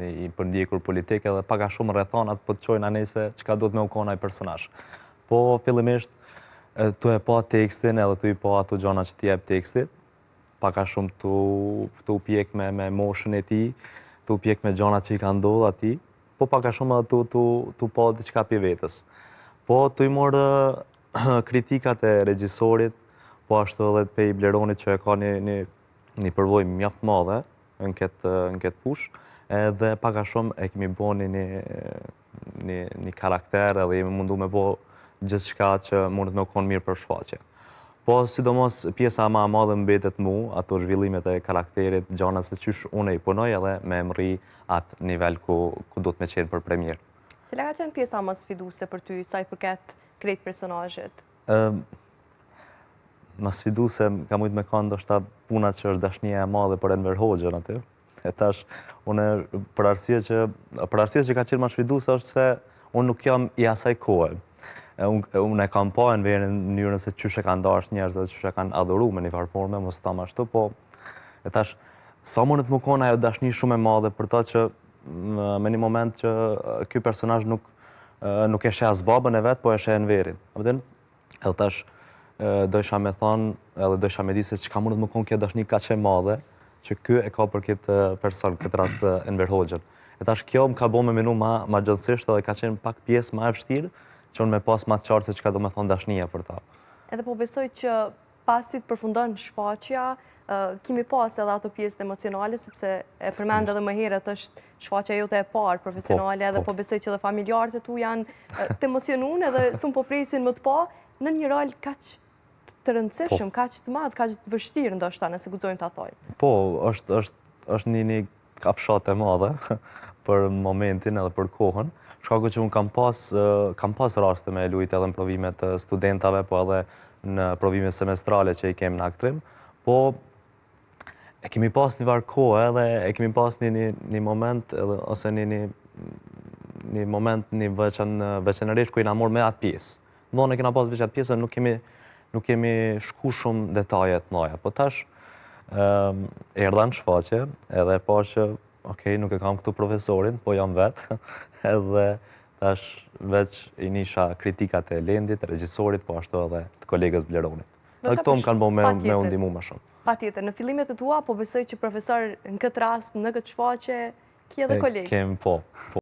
i përndjekur politike dhe paka shumë rrethonat po të qojnë anese çka do të me u kona i personazh. Po fillimisht tu e pa tekstin edhe tu i pa ato gjana që ti jep teksti, paka shumë tu pjek me moshën e ti, tu pjek me gjana që i ka ndodhur ati, po paka shumë edhe tu pa diçka pi vetës. Po tu i morë kritikat e regjisorit, po ashtu edhe pe i Bleronit që e ka një përvojë mjaft madhe në këtë fush, edhe paka shumë e kemi bo një karakter edhe jemi mundu me bo gjithçka që mundet me konë mirë për shfaqje. Po, sidomos, pjesa ma madhe mbetet mu, ato zhvillimet e karakterit, gjana se qysh une i punoj edhe me mri atë nivel ku do të me qenë për premier. Cila ka qenë pjesa më sfiduse për ty, sa i përket krejt personazhet? Më sfiduse, ka mujtë me kanë ndoshta punat që është dashnia e madhe për Enver Hoxhën aty. E tash, une për arsye që ka qenë më sfiduse është se unë nuk jam i asaj kohë. Unë e kam pa Enverin në mënyrën se qysh e kanë dash njerëz dhe qysh e kanë adhuru me një farforme, mos tam ashtu, po e tash, sa mundet më kona ajo dashni shumë e madhe për ta që me një moment që ky personazh nuk e sheh as babën e vet, po e sheh Enverin. Edhe tash dojsha me thonë, edhe dojsha me di se çka mundet më konë kjo dashni kaq e madhe, që ky e ka për këtë person, këtë rast Enver Hoxhën. E tash kjo më ka bo me menu ma gjënsisht edhe ka qenë pak pjesë ma e vështirë, që unë me pas ma të qartë se çka do me thonë dashnia për ta. Edhe po besoj që pasit përfundon shfaqja, kemi pas edhe ato pjesë emocionale, sepse e përmend edhe më herët është shfaqja jote e parë profesionale, edhe po besoj që edhe familjarët e tu janë të emocionuar edhe sun po presin më të pa në një rol kaq të rëndësishëm, kaq të madh, kaq të vështirë ndoshta nëse guxojmë ta thojmë. Po, është një kafshat e madhe për momentin edhe për kohën. Shkaku që unë kam pas raste me lujt edhe në provimet studentave, po edhe në provimet semestrale që i kemë në aktrim, po e kemi pas një varë kohë edhe e kemi pas një moment ose një moment një veçanërisht ku i na morë me atë pjesë. Në e kena pas veç atë pjesë, nuk kemi shku shumë detajet noja, po tash erdha në shfaqje edhe pa që okej, nuk e kam këtu profesorin, po jam vetë, edhe tash veç i nisha kritikat e Lendit, regjisorit, po ashtu edhe të kolegës Bleronit. Dhe këto më kanë bo me undimu më shumë. Pa tjetër, në fillimet e tua, po besoj që profesor në këtë rast, në këtë shfaqje, ki edhe kolegë. Kem, po.